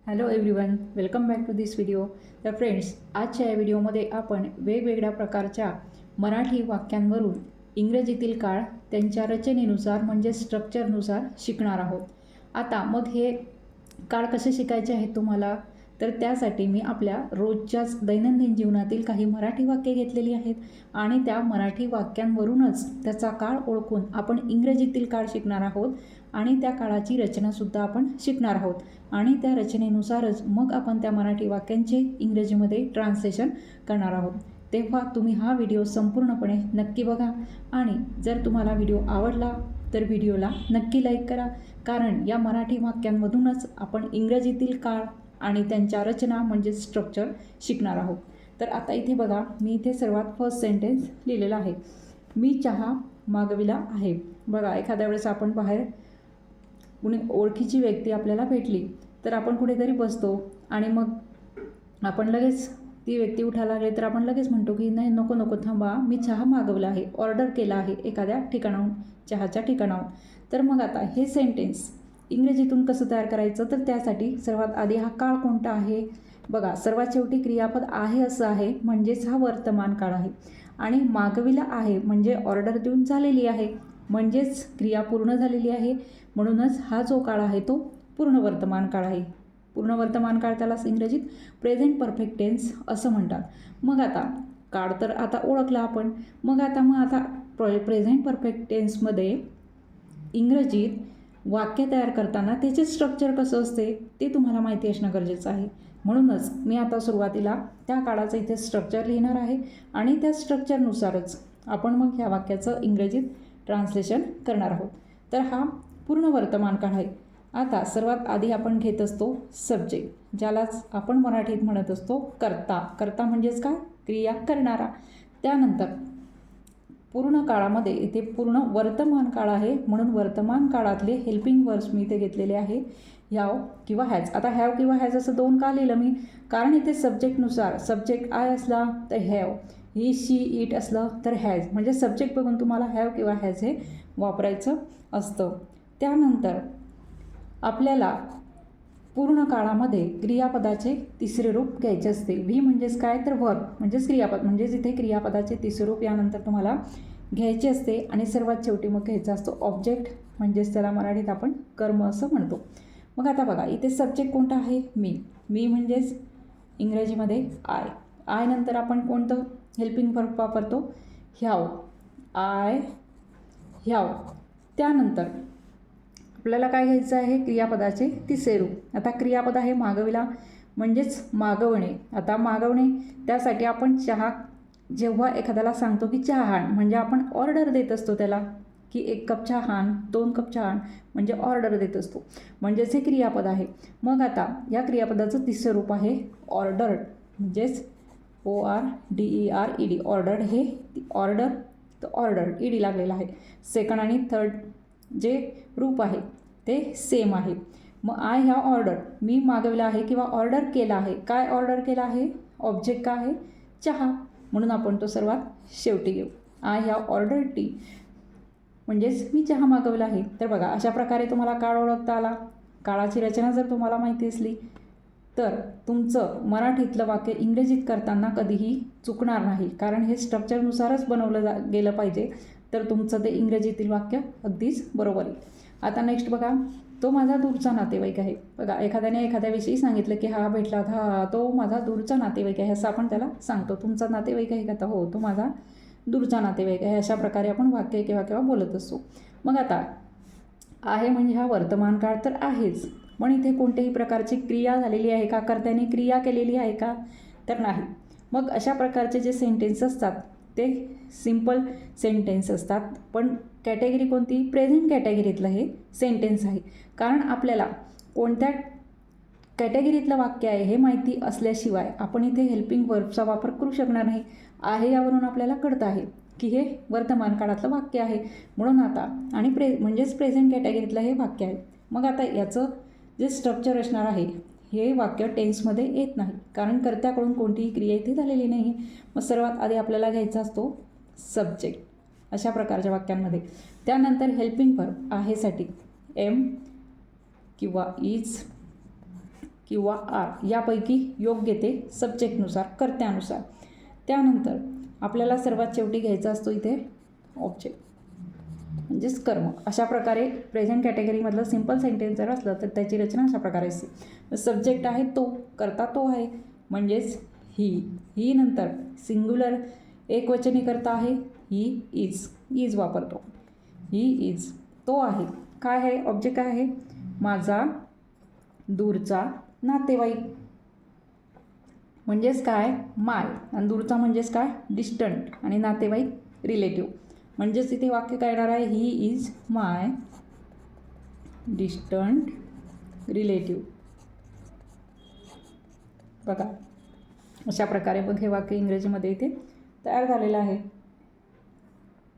Hello everyone, welcome back to this video. तर friends, आजच्या या व्हिडिओमध्ये आपण वेगवेगळ्या प्रकारच्या मराठी वाक्यांवरून इंग्रजीतील काळ त्यांच्या रचनेनुसार म्हणजे स्ट्रक्चरनुसार शिकणार आहोत. आता मग हे काळ कसे शिकायचे आहेत तुम्हाला, तर त्यासाठी मी आपल्या रोजच्याच दैनंदिन जीवनातील काही मराठी वाक्ये घेतलेली आहेत आणि त्या मराठी वाक्यांवरूनच त्याचा काळ ओळखून आपण इंग्रजीतील काळ शिकणार आहोत आणि त्या काळाची रचनासुद्धा आपण शिकणार आहोत आणि त्या रचनेनुसारच मग आपण त्या मराठी वाक्यांचे इंग्रजीमध्ये ट्रान्सलेशन करणार आहोत. तेव्हा तुम्ही हा व्हिडिओ संपूर्णपणे नक्की बघा आणि जर तुम्हाला व्हिडिओ आवडला तर व्हिडिओला नक्की लाईक करा, कारण या मराठी वाक्यांमधूनच आपण इंग्रजीतील काळ आणि त्यांच्या रचना म्हणजे स्ट्रक्चर शिकणार आहोत. तर आता इथे बघा, मी इथे सर्वात फर्स्ट सेंटेन्स लिहिलेला आहे. मी चहा मागविला आहे. बघा, एखाद्या वेळेस आपण बाहेर कुणी ओळखीची व्यक्ती आपल्याला भेटली तर आपण कुठेतरी बसतो आणि मग आपण लगेच ती व्यक्ती उठायला लागली तर आपण लगेच म्हणतो की नाही, नको नको, थांबा, मी चहा मागवला आहे, ऑर्डर केला आहे एखाद्या ठिकाणाहून, चहाच्या ठिकाणाहून. तर मग आता हे सेंटेन्स इंग्रजीतून कसं तयार करायचं, तर त्यासाठी सर्वात आधी हा काळ कोणता आहे बघा. सर्वात शेवटी क्रियापद आहे असं आहे, म्हणजेच हा वर्तमान काळ आहे. आणि मागविला आहे म्हणजे ऑर्डर देऊन झालेली आहे, म्हणजेच क्रिया पूर्ण झालेली आहे. म्हणूनच हा जो काळ आहे तो पूर्ण वर्तमान काळ आहे. पूर्ण वर्तमान काळ त्यालाच इंग्रजीत प्रेझेंट परफेक्ट टेन्स असं म्हणतात. मग आता काळ तर आता ओळखला आपण. मग आता प्रेझेंट परफेक्ट टेन्समध्ये इंग्रजीत वाक्य तयार करताना त्याचे स्ट्रक्चर कसं असते ते तुम्हाला माहिती असणं गरजेचं आहे. म्हणूनच मी आता सुरुवातीला त्या काळाचं इथे स्ट्रक्चर लिहिणार आहे आणि त्या स्ट्रक्चरनुसारच आपण मग ह्या वाक्याचं इंग्रजीत ट्रान्सलेशन करणार आहोत. तर हा पूर्ण वर्तमान काळ आहे. आता सर्वात आधी आपण घेत असतो सब्जेक्ट, ज्यालाच आपण मराठीत म्हणत असतो कर्ता. कर्ता म्हणजेच काय, क्रिया करणारा. त्यानंतर पूर्ण काळामध्ये इथे पूर्ण वर्तमान काळ आहे, म्हणून वर्तमान काळातले हेल्पिंग वर्ब्स मी इथे घेतलेले आहे, ह्याव किंवा हॅज. आता हॅव किंवा हॅज असं दोन का लिहिलं मी, कारण इथे सब्जेक्टनुसार सब्जेक्ट आय असला तर हॅव, ही शी इट असलं तर हॅज, म्हणजे सब्जेक्ट बघून तुम्हाला हॅव किंवा हॅज हे वापरायचं असतं. त्यानंतर आपल्याला पूर्ण काळामध्ये क्रियापदाचे तिसरे रूप घ्यायचे असते. व्ही म्हणजेच काय, तर वर्ब म्हणजेच क्रियापद, म्हणजेच इथे क्रियापदाचे तिसरे रूप यानंतर तुम्हाला घ्यायचे असते. आणि सर्वात शेवटी मग घ्यायचा असतो ऑब्जेक्ट, म्हणजेच त्याला मराठीत आपण कर्म असं म्हणतो. मग आता बघा, इथे सब्जेक्ट कोणता आहे, मी. मी म्हणजेच इंग्रजीमध्ये आय. आय नंतर आपण कोणतं हेल्पिंग वर्ब वापरतो, ह्याव. आय ह्याव. त्यानंतर आपल्याला काय घ्यायचं आहे, क्रियापदाचे तिसरे रूप. आता क्रियापद आहे मागविला म्हणजेच मागवणे. आता मागवणे त्यासाठी आपण चहा, जेव्हा एखाद्याला सांगतो की चहा आण, म्हणजे आपण ऑर्डर देत असतो त्याला की 1 कप चहा आण, 2 कप चहा आण, म्हणजे ऑर्डर देत असतो, म्हणजेच हे क्रियापद आहे. मग आता या क्रियापदाचं तिसरं रूप आहे ऑर्डर्ड, म्हणजेच ORDERED. ऑर्डर्ड हे ऑर्डर, तर ऑर्डर्ड ईडी लागलेला आहे. सेकंड आणि थर्ड जे रूप आहे ते सेम आहे. मग आय ह्या ऑर्डर, मी मागवला आहे किंवा ऑर्डर केला आहे. काय ऑर्डर केला आहे, ऑब्जेक्ट का आहे, चहा, म्हणून आपण तो सर्वात शेवटी घेऊ. आय ह्या ऑर्डर टी, म्हणजेच मी चहा मागवला आहे. तर बघा, अशा प्रकारे तुम्हाला काळ ओळखता आला. काळाची रचना जर तुम्हाला माहिती असली तर तुमचं मराठीतलं वाक्य इंग्रजीत करताना कधीही चुकणार नाही, कारण हे स्ट्रक्चरनुसारच बनवलं गेलं पाहिजे, तर तुमचं ते इंग्रजीतील वाक्य अगदीच बरोबर आहे. आता नेक्स्ट बघा, तो माझा दूरचा नातेवाईक आहे. बघा, एखाद्याने एखाद्याविषयी सांगितलं की हा भेटला होता, हा तो माझा दूरचा नातेवाईक आहे असं आपण त्याला सांगतो. तुमचा नातेवाईक आहे का, तर हो, तो माझा दूरचा नातेवाईक आहे. अशा प्रकारे आपण वाक्य केव्हा बोलत असतो. मग आता आहे म्हणजे हा वर्तमान काळ तर आहेच, पण इथे कोणत्याही प्रकारची क्रिया झालेली आहे का, कर्त्याने क्रिया केलेली आहे का, तर नाही. मग अशा प्रकारचे जे सेंटेन्स असतात ते सिम्पल सेंटेन्स असतात. पण कॅटेगरी कोणती, प्रेझेंट कॅटेगरीतलं हे सेंटेन्स आहे, कारण आपल्याला कोणत्या कॅटेगरीतलं वाक्य आहे हे माहिती असल्याशिवाय आपण इथे हेल्पिंग वर्बचा वापर करू शकणार नाही. आहे यावरून आपल्याला कळतं आहे की हे वर्तमान काळातलं वाक्य आहे, म्हणून आता आणि म्हणजेच प्रेझेंट कॅटेगरीतलं हे वाक्य आहे. मग आता याचं जे स्ट्रक्चर असणार आहे, हे वाक्य टेन्समध्ये येत नाही, कारण कर्त्याकडून कोणतीही क्रिया इथे झालेली नाही. मग सर्वात आधी आपल्याला घ्यायचा असतो सब्जेक्ट अशा प्रकारच्या वाक्यांमध्ये. त्यानंतर हेल्पिंग वर्ब आहेसाठी एम किंवा इज किंवा आर यापैकी योग्य ते सब्जेक्टनुसार कर्त्यानुसार. त्यानंतर आपल्याला सर्वात शेवटी घ्यायचा असतो इथे ऑब्जेक्ट म्हणजेच कर्म. अशा प्रकारे प्रेझेंट कॅटेगरीमधलं सिम्पल सेंटेन्स जर असलं तर त्याची रचना अशा प्रकारे असते. सब्जेक्ट आहे तो, कर्ता तो आहे म्हणजेच ही नंतर सिंग्युलर एकवचनी कर्ता आहे ही इज वापरतो. ही इज तो आहे. काय आहे ऑब्जेक्ट? काय आहे? माझा दूरचा नातेवाईक म्हणजेच काय? माय. आणि दूरचा म्हणजेच काय? डिस्टंट. आणि नातेवाईक रिलेटिव्ह. म्हणजेच इथे वाक्य काय येणार आहे? He is my distant relative. बघा अशा प्रकारे बघ हे वाक्य इंग्रजीमध्ये इथे तयार झालेलं आहे.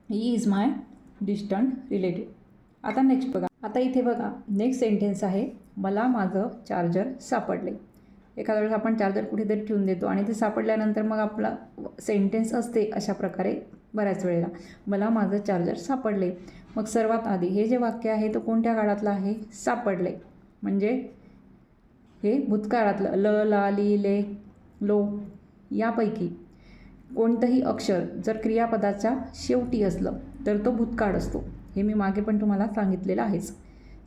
He is my distant relative. आता नेक्स्ट बघा. आता इथे बघा नेक्स्ट सेंटेन्स आहे मला माझं चार्जर सापडले. एखाद्या वेळेस आपण चार्जर कुठेतरी ठेवून देतो आणि ते सापडल्यानंतर मग आपला सेंटेन्स असते अशा प्रकारे बऱ्याच वेळेला मला माझं चार्जर सापडले. मग सर्वात आधी हे जे वाक्य आहे तो कोणत्या काळातलं आहे? सापडले. म्हणजे हे भूतकाळातलं ल, ला, ली, ले, लो यापैकी कोणतंही अक्षर जर क्रियापदाच्या शेवटी असलं तर तो भूतकाळ असतो. हे मी मागे पण तुम्हाला सांगितलेलं आहेच.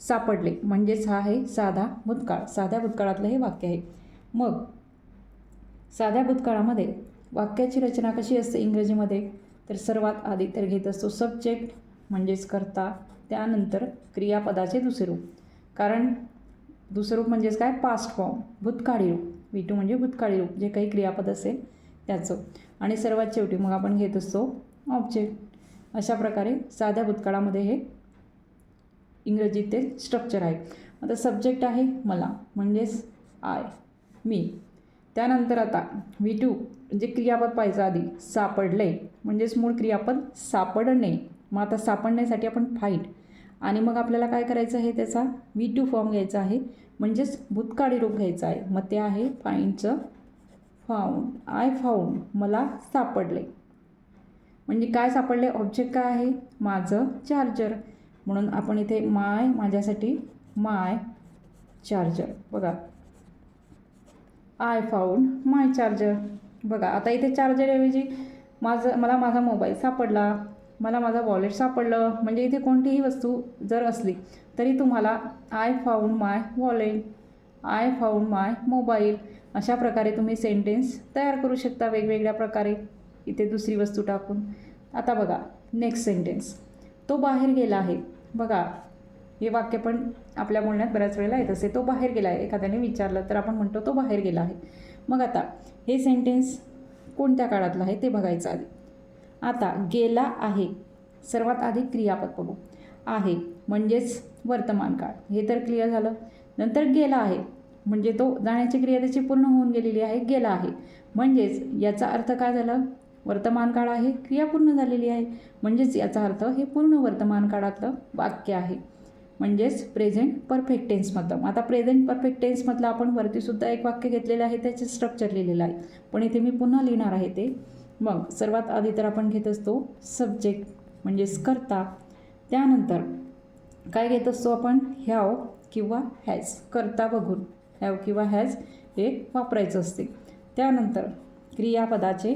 सापडले म्हणजेच हा आहे साधा भूतकाळ. साध्या भूतकाळातलं हे वाक्य आहे. मग साध्या भूतकाळामध्ये वाक्याची रचना कशी असते इंग्रजीमध्ये? तर सर्वात आधी तर घेत असतो सब्जेक्ट म्हणजेच कर्ता, त्यानंतर क्रियापदाचे दुसरे रूप. कारण दुसरं रूप म्हणजेच काय? पास्ट फॉर्म, भूतकाळी रूप. V2 म्हणजे भूतकाळी रूप, जे काही क्रियापद असेल त्याचं. आणि सर्वात शेवटी मग आपण घेत असतो ऑब्जेक्ट. अशा प्रकारे साध्या भूतकाळामध्ये हे इंग्रजीत ते स्ट्रक्चर आहे. आता सब्जेक्ट आहे मला म्हणजेच आय, मी. त्यानंतर आता V2 म्हणजे क्रियापद पाहिजे आधी सापडले म्हणजेच मूळ क्रियापद सापडणे. मग आता सापडण्यासाठी आपण फाईंड आणि मग आपल्याला काय करायचं आहे? त्याचा V2 फॉर्म घ्यायचा आहे म्हणजेच भूतकाळी रूप घ्यायचं आहे. मग ते आहे फाईंडचं फाऊंड. आय फाऊंड मला सापडले. म्हणजे काय सापडले? ऑब्जेक्ट काय आहे? माझं चार्जर. म्हणून आपण इथे माझ्यासाठी माय चार्जर. बघा आय फाऊंड माय चार्जर. बघा आता इथे चार्जरऐवजी मला माझा मोबाईल सापडला, मला माझा वॉलेट सापडलं. म्हणजे इथे कोणतीही वस्तू जर असली तरी तुम्हाला I found my wallet, I found my mobile अशा प्रकारे तुम्ही सेंटेन्स तयार करू शकता वेगवेगळ्या प्रकारे इथे दुसरी वस्तू टाकून. आता बघा नेक्स्ट सेंटेन्स. तो बाहेर गेला आहे. बघा हे वाक्य पण आपल्या बोलण्यात बऱ्याच वेळेला येत असते. तो बाहेर गेला आहे. एखाद्याने विचारलं तर आपण म्हणतो तो बाहेर गेला आहे. मग आता हे सेंटेन्स कोणत्या काळातलं आहे ते बघायचं आधी. आता गेला आहे सर्वात आधी क्रियापद बघू. आहे म्हणजेच वर्तमान काळ, हे तर क्लिअर झालं. नंतर गेला आहे म्हणजे तो जाण्याची क्रिया त्याची पूर्ण होऊन गेलेली आहे, गेला आहे. म्हणजेच याचा अर्थ काय झालं? वर्तमान काळ आहे, क्रिया पूर्ण झालेली आहे. म्हणजेच याचा अर्थ हे पूर्ण वर्तमान काळातलं वाक्य आहे म्हणजेच प्रेझेंट परफेक्ट टेन्समधलं. आता प्रेझेंट परफेक्ट टेन्समधलं आपण वरतीसुद्धा एक वाक्य घेतलेलं आहे, त्याचे स्ट्रक्चर लिहिलेलं आहे, पण इथे मी पुन्हा लिहिणार आहे ते. मग सर्वात आधी तर आपण घेत असतो सब्जेक्ट म्हणजेच कर्ता. त्यानंतर काय घेत असतो आपण? हॅव किंवा हॅज. कर्ता बघून हॅव किंवा हॅज हे वापरायचं असते. त्यानंतर क्रियापदाचे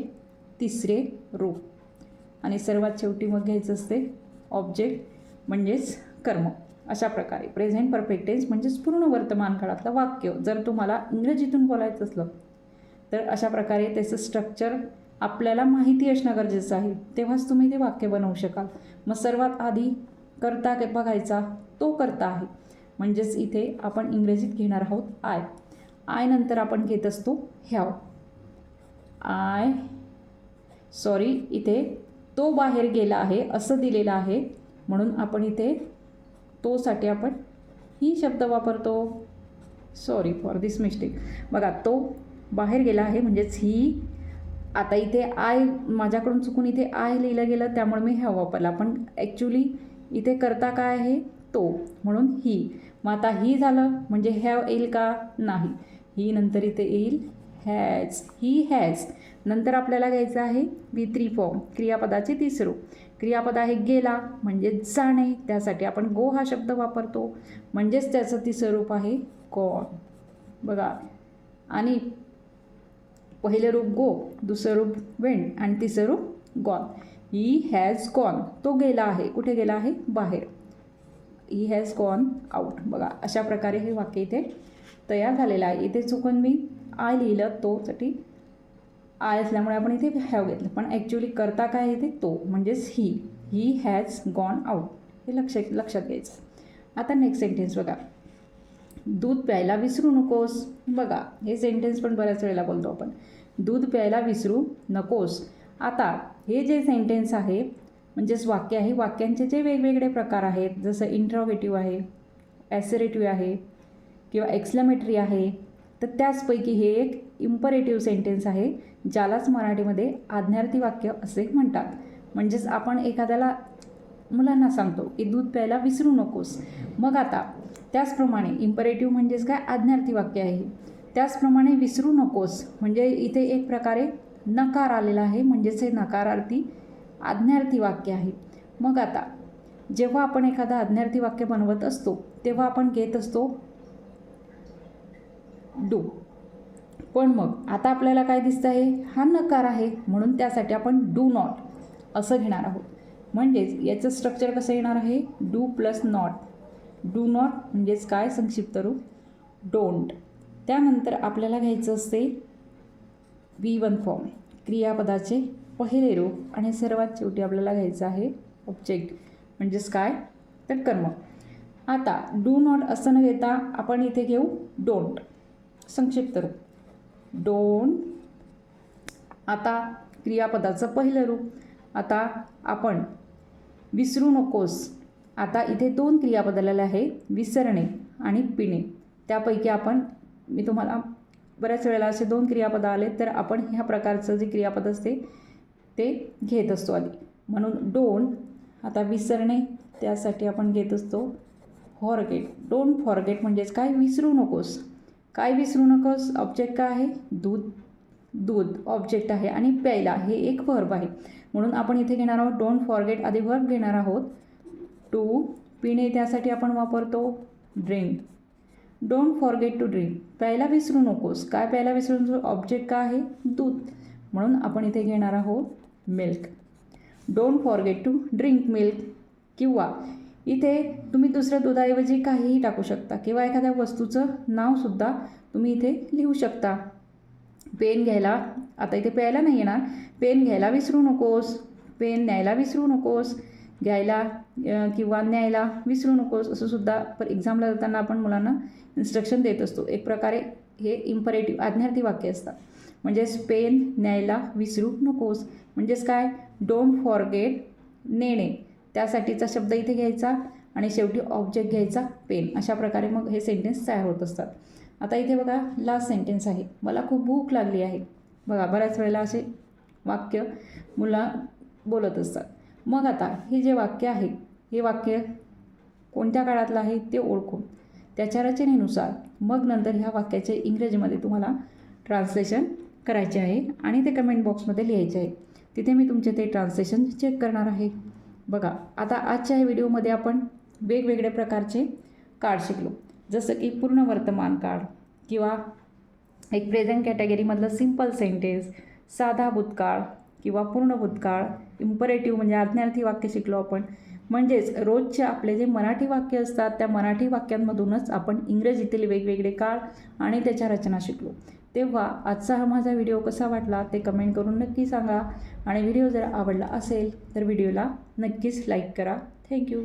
तिसरे रूप आणि सर्वात शेवटी मग घ्यायचं असते ऑब्जेक्ट म्हणजेच कर्म. अशा प्रकारे प्रेझेंट परफेक्ट टेन्स म्हणजेच पूर्ण वर्तमान काळातलं वाक्य जर तुम्हाला इंग्रजीतून बोलायचं असलं तर अशा प्रकारे त्याचं स्ट्रक्चर आपल्याला माहिती असणं गरजेचं आहे, तेव्हाच तुम्ही ते वाक्य बनवू शकाल. मग सर्वात आधी कर्ता बघायचा, तो कर्ता आहे म्हणजेच इथे आपण इंग्रजीत घेणार आहोत आय. आय नंतर आपण घेत असतो हॅव. इथे तो बाहेर गेला आहे असं दिलेलं आहे म्हणून आपण इथे तोसाठी आपण ही शब्द वापरतो. Sorry for this mistake. बघा तो बाहेर गेला आहे म्हणजेच ही. आता इथे आय माझ्याकडून चुकून इथे आय लिहिलं गेलं त्यामुळे मी हॅव वापरला, पण ॲक्च्युली इथे करता काय आहे? तो, म्हणून ही. मग आता ही झालं म्हणजे हॅव येईल का? नाही. ही नंतर इथे येईल हॅज. He has. नंतर आपल्याला घ्यायचं आहे V3 फॉर्म क्रियापदाचे तिसरे रूप. क्रियापद आहे गेला म्हणजे जाणे, त्यासाठी आपण गो हा शब्द वापरतो म्हणजेच त्याचं तिसरं रूप आहे गॉन. बघा, आणि पहिलं रूप गो, दुसरं रूप वेंट आणि तिसरं रूप गॉन. ही हॅज गॉन, तो गेला आहे. कुठे गेला आहे? बाहेर. He has gone out. बघा, अशा प्रकारे हे वाक्य इथे तयार झालेलं आहे. इथे चुकून मी आय लिहिलं, तोसाठी आय असल्यामुळे आपण इथे हॅव घेतलं, पण ॲक्च्युली करता काय येते? तो, म्हणजेच ही हॅज गॉन आउट. हे लक्षात घ्यायचं. आता नेक्स्ट सेंटेन्स बघा, दूध प्यायला विसरू नकोस. बघा, हे सेंटेन्स पण बऱ्याच वेळेला बोलतो आपण, दूध प्यायला विसरू नकोस. आता हे जे सेंटेन्स आहे म्हणजेच वाक्य आहे, वाक्यांचे जे वेगवेगळे प्रकार आहेत, जसं इंट्रॉगेटिव्ह आहे, ॲसरेटिव्ह आहे किंवा एक्सक्लेमेटरी आहे, तर त्याचपैकी हे एक इम्परेटिव्ह सेंटेन्स आहे, ज्यालाच मराठीमध्ये आज्ञार्थी वाक्य असे म्हणतात. म्हणजेच आपण एखाद्याला, मुलांना सांगतो की दूध प्यायला विसरू नकोस. मग आता त्याचप्रमाणे इम्परेटिव्ह म्हणजेच काय? आज्ञार्थी वाक्य आहे. त्याचप्रमाणे विसरू नकोस म्हणजे इथे एक प्रकारे नकार आलेला आहे, म्हणजेच हे नकारार्थी आज्ञार्थी वाक्य आहे. मग आता जेव्हा आपण एखादा आज्ञार्थी वाक्य बनवत असतो तेव्हा आपण घेत असतो डू. पण मग आता आपल्याला काय दिसतं आहे? हा नकार आहे, म्हणून त्यासाठी आपण डू नॉट असं घेणार आहोत. म्हणजेच याचं स्ट्रक्चर कसं येणार आहे? Do plus not. Do not म्हणजेच काय? संक्षिप्त रूप डोंट. त्यानंतर आपल्याला घ्यायचं असते V1 फॉर्म, क्रियापदाचे पहिले रूप, आणि सर्वात शेवटी आपल्याला घ्यायचं आहे ऑब्जेक्ट, म्हणजेच काय? तर कर्म. आता डू नॉट असं न घेता आपण इथे घेऊ डोंट, संक्षिप्त रूप डोंट. आता क्रियापदाचं पहिलं रूप. आता आपण विसरू नकोस. आता इथे दोन क्रियापद आलेले आहे, विसरणे आणि पिणे. त्यापैकी मी तुम्हाला बऱ्याच वेळेला असे दोन क्रियापद आले तर आपण ह्या प्रकारचं जे क्रियापद असते ते घेत असतो आधी, म्हणून डोंट. आता विसरणे, त्यासाठी आपण घेत असतो फॉरगेट. डोंट फॉरगेट म्हणजेच काय? विसरू नकोस. काय विसरू नकोस? ऑब्जेक्ट काय आहे? दूध ऑब्जेक्ट आहे, आणि प्यायला हे एक वर्ब आहे, म्हणून आपण इथे घेणार आहोत डोंट फॉरगेट. आधी वर्ब घेणार आहोत टू. पिणे, त्यासाठी आपण वापरतो drink. Don't forget to drink. प्यायला विसरू नकोस. काय प्यायला विसरू नकोस? ऑब्जेक्ट काय आहे? दूध, म्हणून आपण इथे घेणार आहोत milk. Don't forget to drink milk. किंवा इथे तुम्ही दुसऱ्या दुधाऐवजी काहीही टाकू शकता, किंवा एखाद्या वस्तूचं नावसुद्धा तुम्ही इथे लिहू शकता. पेन घ्यायला, आता इथे प्यायला नाही येणार, पेन घ्यायला विसरू नकोस. पेन न्यायला विसरू नकोस. घ्यायला किंवा न्यायला विसरू नकोस असं सुद्धा एक्झामला जाताना आपण मुलांना इन्स्ट्रक्शन देत असतो. एक प्रकारे हे इम्परेटिव्ह आज्ञार्थी वाक्य असतात. म्हणजेच पेन न्यायला विसरू नकोस म्हणजेच काय? डोंट फॉरगेट नेणे, त्यासाठीचा शब्द इथे घ्यायचा आणि शेवटी ऑब्जेक्ट घ्यायचा पेन. अशा प्रकारे मग हे सेंटेन्स तयार होत असतात. आता इथे बघा, लास्ट सेंटेन्स आहे, मला खूप भूक लागली आहे. बघा, बऱ्याच वेळेला असे वाक्य मुलं बोलत असतात. मग आता हे जे वाक्य आहे, हे वाक्य कोणत्या काळातलं आहे ते ओळखून त्याच्या रचनेनुसार मग नंतर ह्या वाक्याचे इंग्रजीमध्ये तुम्हाला ट्रान्सलेशन करायचे आहे आणि ते कमेंट बॉक्समध्ये लिहायचे आहे. तिथे मी तुमचे ते ट्रान्सलेशन चेक करणार आहे. बघा, आता आजच्या ह्या व्हिडिओमध्ये आपण वेगवेगळ्या प्रकारचे कार्ड शिकलो, जसं की पूर्ण वर्तमान काळ किंवा एक प्रेझेंट कॅटेगरीमधलं सिम्पल सेंटेन्स, साधा भूतकाळ किंवा पूर्ण भूतकाळ, इम्परेटिव्ह म्हणजे आज्ञार्थी वाक्य शिकलो आपण. म्हणजेच रोजचे आपले जे मराठी वाक्य असतात त्या मराठी वाक्यांमधूनच आपण इंग्रजीतील वेगवेगळे काळ आणि त्याच्या रचना शिकलो. तेव्हा आजचा हा माझा व्हिडिओ कसा वाटला ते कमेंट करून नक्की सांगा आणि व्हिडिओ जर आवडला असेल तर व्हिडिओला नक्कीच लाईक करा. थँक्यू.